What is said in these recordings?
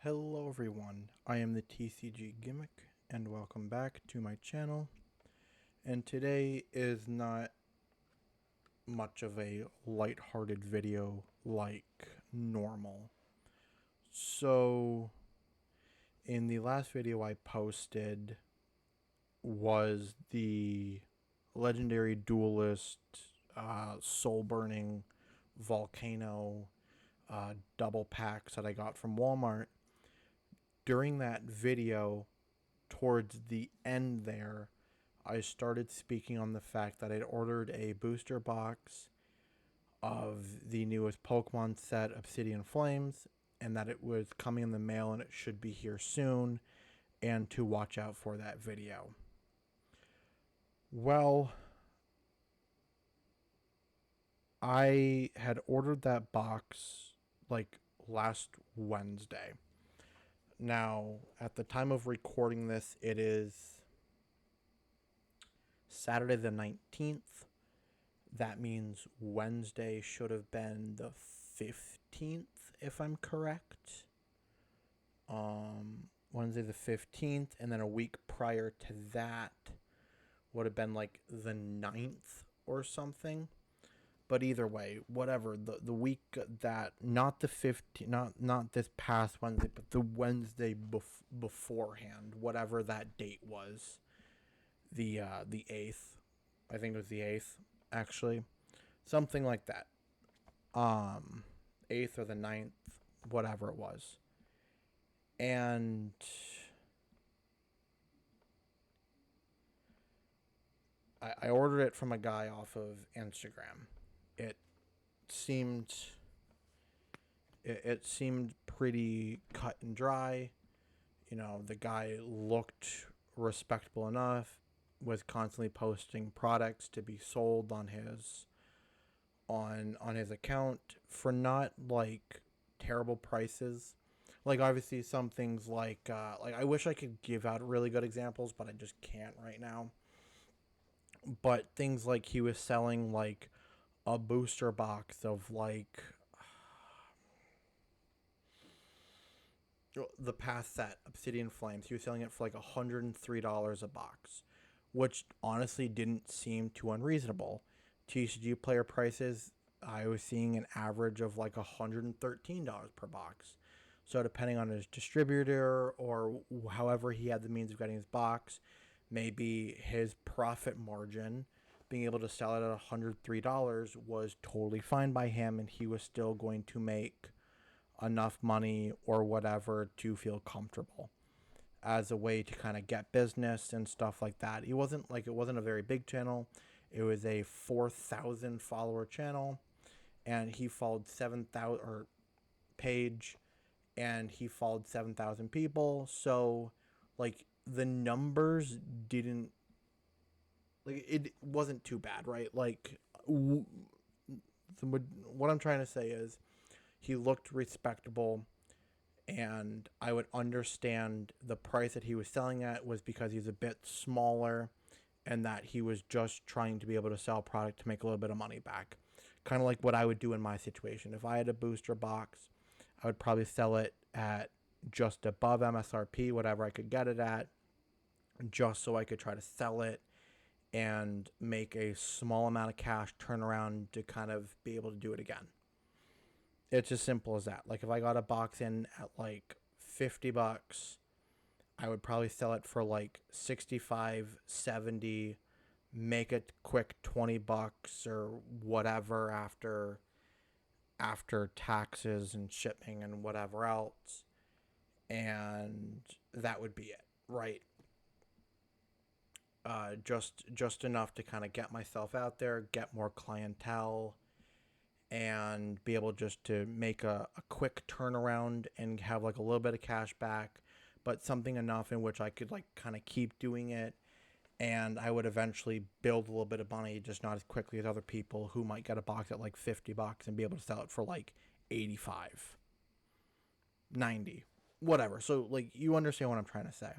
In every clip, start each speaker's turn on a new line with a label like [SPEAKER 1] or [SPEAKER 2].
[SPEAKER 1] Hello everyone, I am the TCG Gimmick and welcome back to my channel. And today is not much of a lighthearted video like normal. So in the last video I posted was the legendary duelist soul burning volcano double packs that I got from Walmart. During that video, towards the end there, I started speaking on the fact that I'd ordered a booster box of the newest Pokemon set, Obsidian Flames, and that it was coming in the mail and it should be here soon, and to watch out for that video. Well, I had ordered that box like last Wednesday. Now, at the time of recording this, it is Saturday the 19th. That means Wednesday should have been the 15th, if I'm correct. Wednesday the 15th, and then a week prior to that would have been like the 9th or something. But either way, whatever, the week that, not the 15th, not this past Wednesday, but the Wednesday beforehand, whatever that date was, the 8th, I think it was the 8th, actually, something like that, 8th or the 9th, whatever it was. And I ordered it from a guy off of Instagram. It seemed it seemed pretty cut and dry. You know, the guy looked respectable enough, was constantly posting products to be sold on his account for not like terrible prices. Like obviously some things like I wish I could give out really good examples, but I just can't right now. But things like he was selling like a booster box of like the past set, Obsidian Flames. He was selling it for like $103 a box, which honestly didn't seem too unreasonable. TCG player prices, I was seeing an average of like $113 per box. So depending on his distributor or however he had the means of getting his box, maybe his profit margin, being able to sell it at $103 was totally fine by him, and he was still going to make enough money or whatever to feel comfortable as a way to kind of get business and stuff like that. It wasn't a very big channel. It was a 4,000 follower channel, and he followed 7,000 or page, and he followed 7,000 people. So like the numbers didn't, like, it wasn't too bad, right? Like what I'm trying to say is he looked respectable, and I would understand the price that he was selling at was because he's a bit smaller and that he was just trying to be able to sell product to make a little bit of money back. Kind of like what I would do in my situation. If I had a booster box, I would probably sell it at just above MSRP, whatever I could get it at, just so I could try to sell it and make a small amount of cash, turn around to kind of be able to do it again. It's as simple as that. Like if I got a box in at like $50, I would probably sell it for like 65, 70, make it quick $20 or whatever after taxes and shipping and whatever else. And that would be it, right? Just enough to kind of get myself out there, get more clientele, and be able just to make a quick turnaround and have like a little bit of cash back, but something enough in which I could like kind of keep doing it, and I would eventually build a little bit of money, just not as quickly as other people who might get a box at like $50 and be able to sell it for like 85, 90, whatever. So like you understand what I'm trying to say.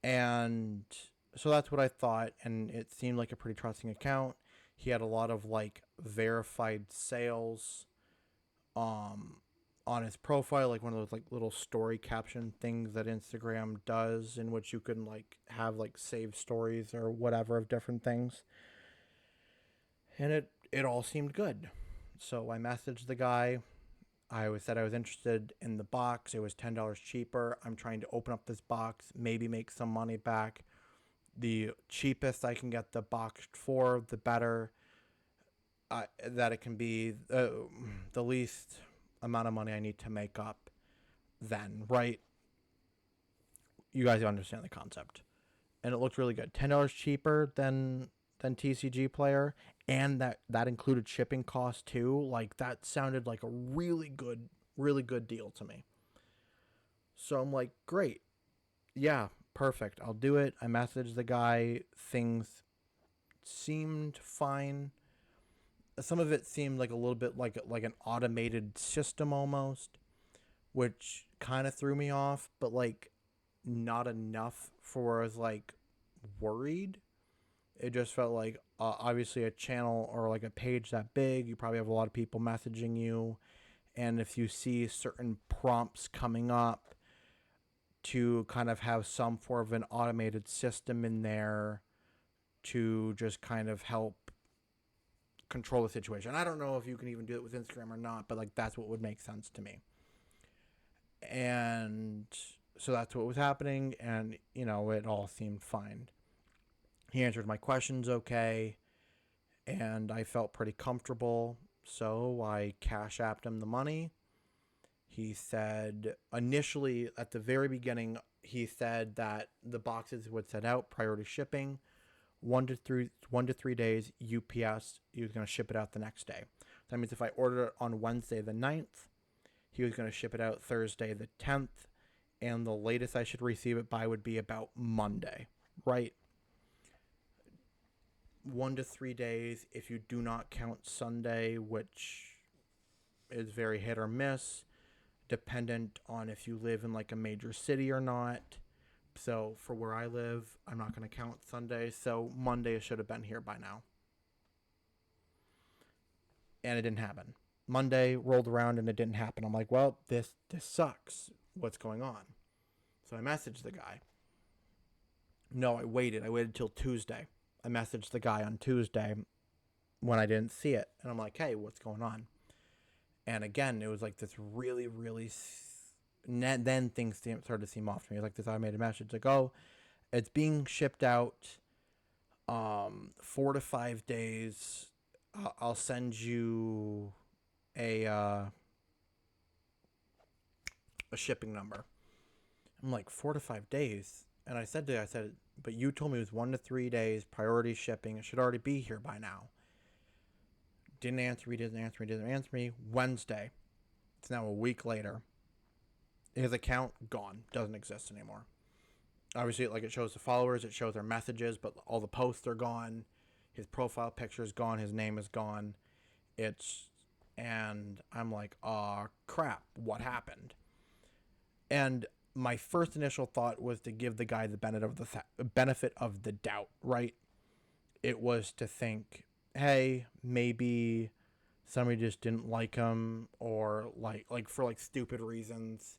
[SPEAKER 1] And so that's what I thought, and it seemed like a pretty trusting account. He had a lot of like verified sales, on his profile, like one of those like little story caption things that Instagram does, in which you can like have like save stories or whatever of different things. And it all seemed good. So I messaged the guy. Said I was interested in the box. It was $10 cheaper. I'm trying to open up this box, maybe make some money back. The cheapest I can get the box for, the better. That it can be, the least amount of money I need to make up. Then, right? You guys understand the concept, and it looked really good. $10 cheaper than TCG Player, and that included shipping costs too. Like that sounded like a really good deal to me. So I'm like, great, yeah, perfect. I'll do it. I messaged the guy. Things seemed fine. Some of it seemed like a little bit like an automated system almost, which kind of threw me off, but like not enough for where I was like worried. It just felt like obviously a channel or like a page that big, you probably have a lot of people messaging you, and if you see certain prompts coming up, to kind of have some form of an automated system in there to just kind of help control the situation. I don't know if you can even do it with Instagram or not, but like that's what would make sense to me. And so that's what was happening, and it all seemed fine. He answered my questions okay, and I felt pretty comfortable, so I cash apped him the money. He said initially at the very beginning, he said that the boxes would set out priority shipping, 1 to 3 days UPS. He was going to ship it out the next day. That means if I ordered it on Wednesday the 9th, he was going to ship it out Thursday the 10th, and the latest I should receive it by would be about Monday, right? 1 to 3 days if you do not count Sunday, which is very hit or miss, dependent on if you live in like a major city or not. So for where I live, I'm not going to count Sunday, so Monday should have been here by now. And it didn't happen. Monday rolled around and it didn't happen. I'm like, well, this sucks. What's going on? So I messaged the guy. No, I waited till Tuesday. I messaged the guy on Tuesday when I didn't see it, and I'm like, hey, what's going on? And again, it was like this really then things started to seem off to me. Like this automated message, like, oh, it's being shipped out 4 to 5 days. I'll send you a shipping number. I'm like, 4 to 5 days. And I said, but you told me it was 1 to 3 days, priority shipping. It should already be here by now. Didn't answer me. Wednesday. It's now a week later. His account, gone. Doesn't exist anymore. Obviously, like, it shows the followers, it shows their messages, but all the posts are gone. His profile picture is gone. His name is gone. And I'm like, oh, crap. What happened? And my first initial thought was to give the guy the benefit of the doubt, right? It was to think, hey, maybe somebody just didn't like him, or like for like stupid reasons.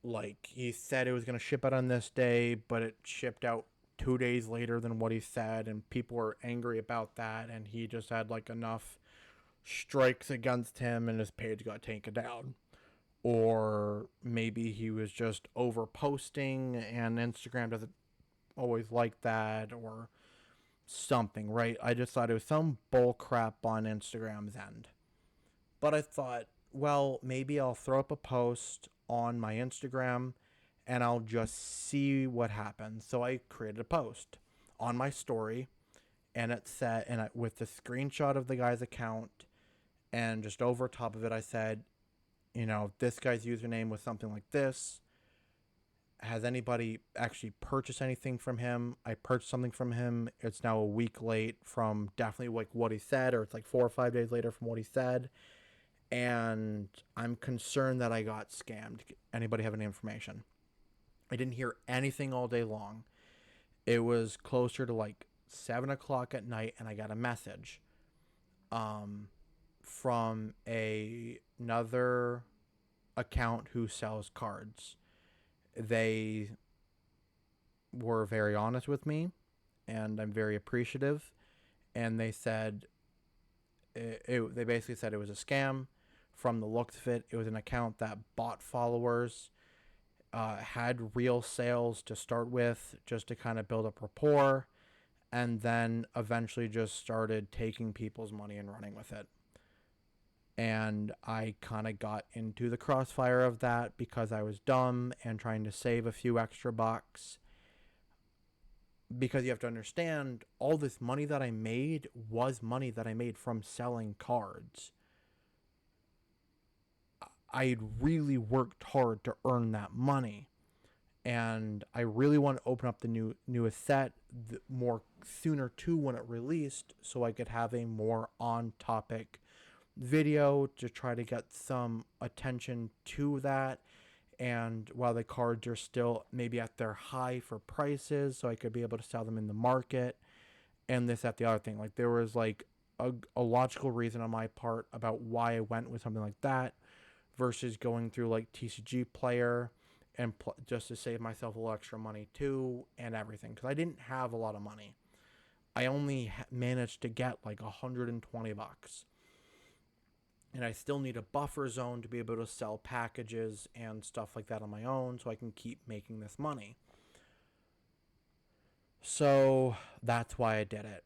[SPEAKER 1] Like, he said it was going to ship out on this day, but it shipped out 2 days later than what he said, and people were angry about that, and he just had like enough strikes against him and his page got taken down. Or maybe he was just over posting and Instagram doesn't always like that, or something, right? I just thought it was some bull crap on Instagram's end. But I thought, well, maybe I'll throw up a post on my Instagram and I'll just see what happens. So I created a post on my story, and it said, with the screenshot of the guy's account, and just over top of it I said, this guy's username was something like this. Has anybody actually purchased anything from him? I purchased something from him. It's now a week late from definitely like what he said, or it's like 4 or 5 days later from what he said. And I'm concerned that I got scammed. Anybody have any information? I didn't hear anything all day long. It was closer to like 7 o'clock at night, and I got a message from another account who sells cards. They were very honest with me, and I'm very appreciative. And they said they basically said it was a scam. From the looks of it, it was an account that bought followers, had real sales to start with, just to kind of build up rapport, and then eventually just started taking people's money and running with it. And I kind of got into the crossfire of that because I was dumb and trying to save a few extra bucks. Because you have to understand, all this money that I made was money that I made from selling cards. I had really worked hard to earn that money, and I really want to open up the newest set more sooner too when it released, so I could have a more on topic video to try to get some attention to that. And while the cards are still maybe at their high for prices, so I could be able to sell them in the market, and this, that, the other thing. Like, there was like a logical reason on my part about why I went with something like that versus going through like TCG Player and just to save myself a little extra money too and everything, because I didn't have a lot of money. I only managed to get like $120, and I still need a buffer zone to be able to sell packages and stuff like that on my own so I can keep making this money. So that's why I did it.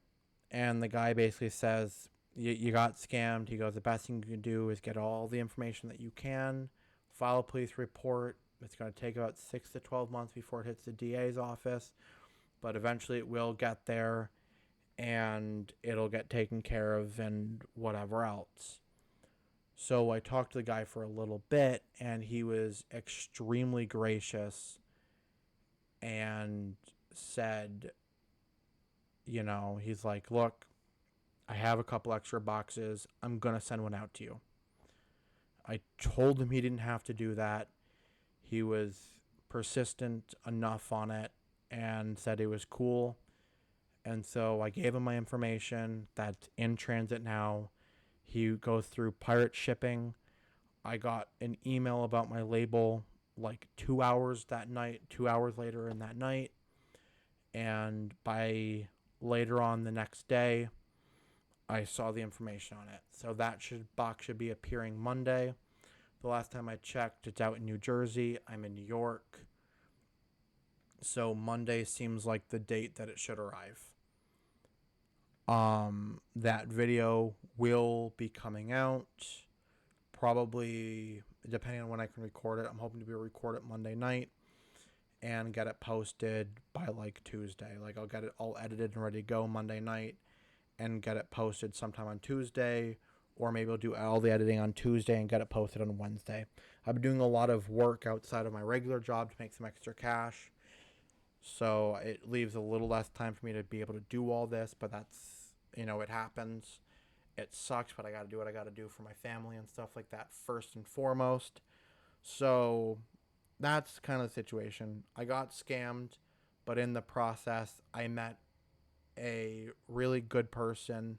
[SPEAKER 1] And the guy basically says, you got scammed. He goes, the best thing you can do is get all the information that you can, file a police report. It's going to take about 6 to 12 months before it hits the DA's office, but eventually it will get there and it'll get taken care of and whatever else. So I talked to the guy for a little bit, and he was extremely gracious and said, he's like, look, I have a couple extra boxes. I'm going to send one out to you. I told him he didn't have to do that. He was persistent enough on it and said it was cool. And so I gave him my information. That's in transit now. He goes through pirate shipping. I got an email about my label like 2 hours that night, 2 hours later in that night. And by later on the next day, I saw the information on it. So that box should be appearing Monday. The last time I checked, it's out in New Jersey. I'm in New York. So Monday seems like the date that it should arrive. That video will be coming out probably, depending on when I can record it. I'm hoping to be able to record it Monday night and get it posted by like Tuesday. Like, I'll get it all edited and ready to go Monday night and get it posted sometime on Tuesday, or maybe I'll do all the editing on Tuesday and get it posted on Wednesday. I've been doing a lot of work outside of my regular job to make some extra cash, so it leaves a little less time for me to be able to do all this, but that's, it happens. It sucks, but I got to do what I got to do for my family and stuff like that first and foremost. So that's kind of the situation. I got scammed, but in the process, I met a really good person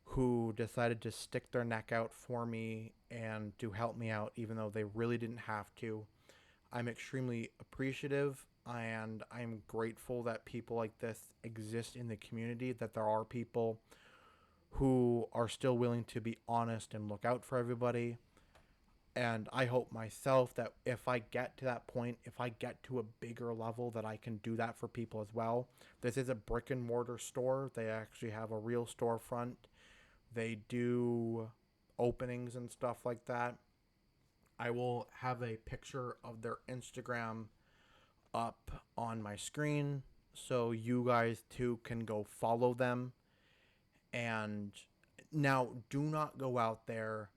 [SPEAKER 1] who decided to stick their neck out for me and to help me out, even though they really didn't have to. I'm extremely appreciative, and I'm grateful that people like this exist in the community, that there are people who are still willing to be honest and look out for everybody. And I hope myself that if I get to that point, if I get to a bigger level, that I can do that for people as well. This is a brick and mortar store. They actually have a real storefront. They do openings and stuff like that. I will have a picture of their Instagram up on my screen so you guys too can go follow them. And now, do not go out there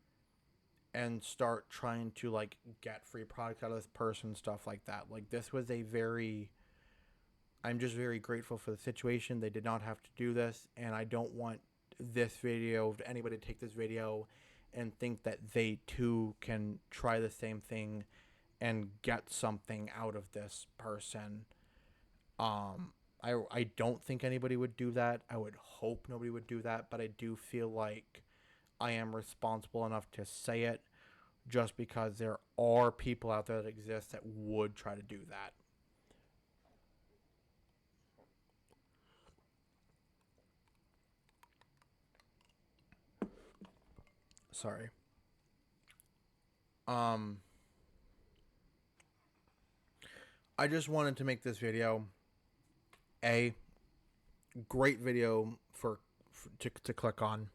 [SPEAKER 1] and start trying to like get free products out of this person, stuff like that. Like, this was I'm just very grateful for the situation. They did not have to do this, and I don't want this video, anybody to take this video and think that they too can try the same thing and get something out of this person. I don't think anybody would do that. I would hope nobody would do that, but I do feel like I am responsible enough to say it. just because there are people out there that exist that would try to do that. Sorry. Um, I just wanted to make this video a great video to click on.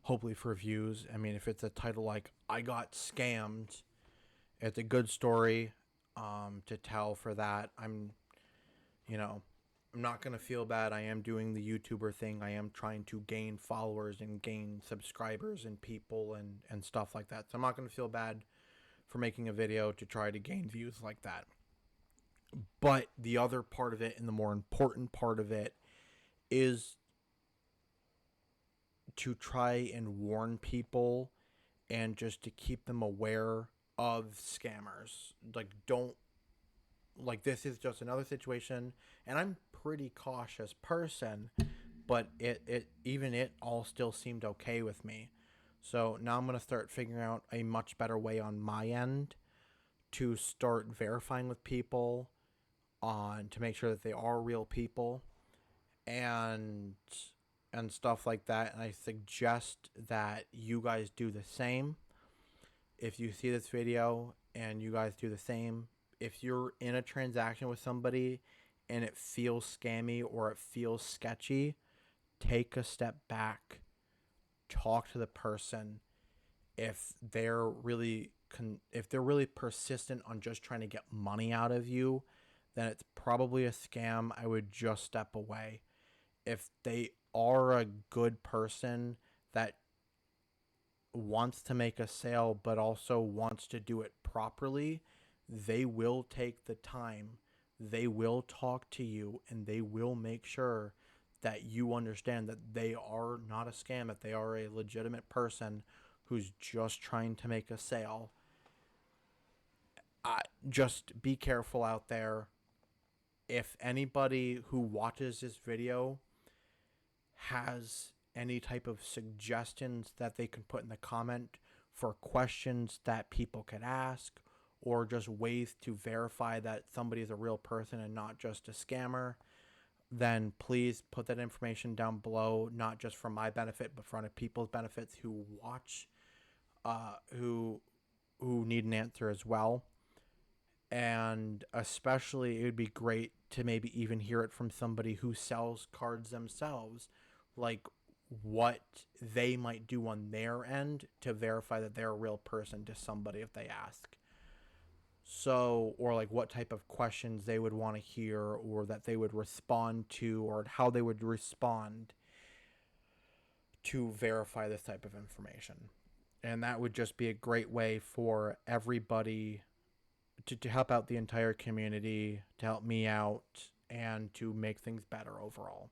[SPEAKER 1] Hopefully for views. I mean, if it's a title like "I got scammed," it's a good story to tell for that. You know, I'm not gonna feel bad. I am doing the YouTuber thing. I am trying to gain followers and gain subscribers and people and stuff like that. So I'm not gonna feel bad for making a video to try to gain views like that. But the other part of it, and the more important part of it, is to try and warn people and just to keep them aware of scammers. Like, don't, like, this is just another situation, and I'm pretty cautious person, but it all still seemed okay with me. So now I'm going to start figuring out a much better way on my end to start verifying with people on to make sure that they are real people and stuff like that. And I suggest that you guys do the same. If you see this video and you guys do the same, if you're in a transaction with somebody and it feels scammy or it feels sketchy, take a step back, talk to the person. If they're really persistent on just trying to get money out of you, then it's probably a scam. I would just step away. If they are a good person that wants to make a sale but also wants to do it properly, they will take the time. They will talk to you and they will make sure that you understand that they are not a scam, that they are a legitimate person who's just trying to make a sale. Just be careful out there. If anybody who watches this video has any type of suggestions that they can put in the comment for questions that people could ask, or just ways to verify that somebody is a real person and not just a scammer, then please put that information down below, not just for my benefit, but for other people's benefits who watch, who need an answer as well. And especially, it would be great to maybe even hear it from somebody who sells cards themselves, like what they might do on their end to verify that they're a real person to somebody if they ask. So, or like what type of questions they would want to hear, or that they would respond to, or how they would respond to verify this type of information. And that would just be a great way for everybody to help out the entire community, to help me out, and to make things better overall.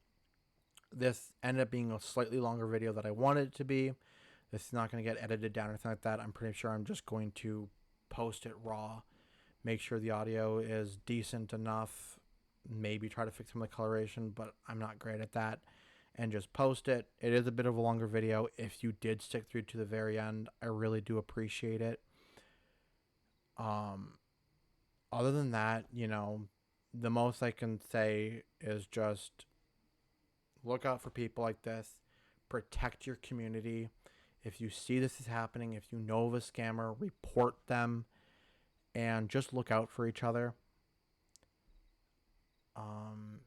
[SPEAKER 1] This ended up being a slightly longer video than I wanted it to be. This is not going to get edited down or anything like that. I'm pretty sure I'm just going to post it raw, make sure the audio is decent enough, maybe try to fix some of the coloration, but I'm not great at that, and just post it. It is a bit of a longer video. If you did stick through to the very end, I really do appreciate it. Other than that, the most I can say is just look out for people like this. Protect your community. If you see this is happening, if you know of a scammer, report them, and just look out for each other. And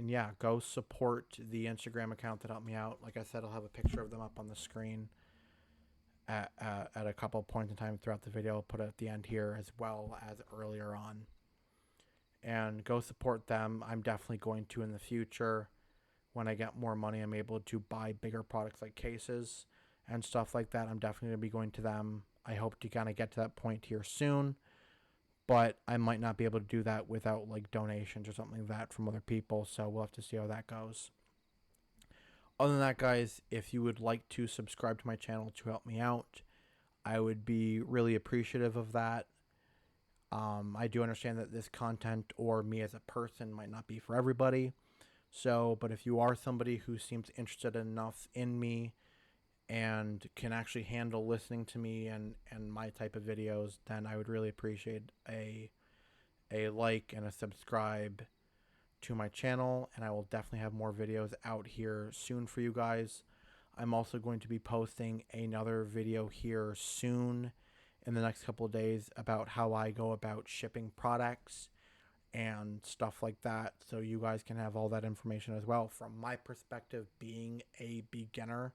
[SPEAKER 1] yeah, go support the Instagram account that helped me out. Like I said, I'll have a picture of them up on the screen at a couple points in time throughout the video. I'll put it at the end here as well as earlier on. And go support them. I'm definitely going to in the future. When I get more money, I'm able to buy bigger products like cases and stuff like that. I'm definitely going to be going to them. I hope to kind of get to that point here soon. But I might not be able to do that without like donations or something like that from other people. So we'll have to see how that goes. Other than that, guys, if you would like to subscribe to my channel to help me out, I would be really appreciative of that. I do understand that this content or me as a person might not be for everybody. So, but if you are somebody who seems interested enough in me and can actually handle listening to me and my type of videos, then I would really appreciate a like and a subscribe to my channel, and I will definitely have more videos out here soon for you guys. I'm also going to be posting another video here soon in the next couple of days about how I go about shipping products and stuff like that, so you guys can have all that information as well. From my perspective, being a beginner,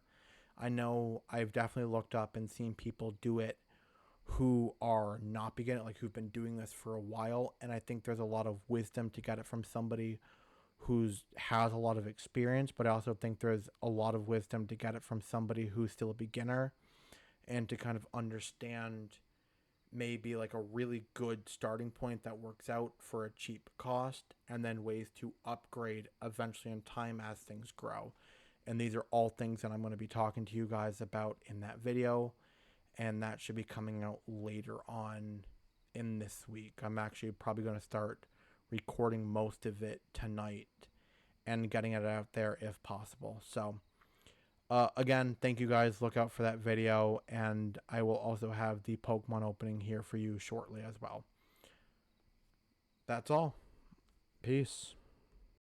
[SPEAKER 1] I know I've definitely looked up and seen people do it who are not beginner, like who've been doing this for a while, and I think there's a lot of wisdom to get it from somebody who's has a lot of experience, but I also think there's a lot of wisdom to get it from somebody who's still a beginner, and to kind of understand maybe like a really good starting point that works out for a cheap cost, and then ways to upgrade eventually in time as things grow. And these are all things that I'm going to be talking to you guys about in that video, and that should be coming out later on in this week. I'm actually probably going to start recording most of it tonight and getting it out there if possible. So again, thank you guys. Look out for that video, and I will also have the Pokemon opening here for you shortly as well. That's all. Peace.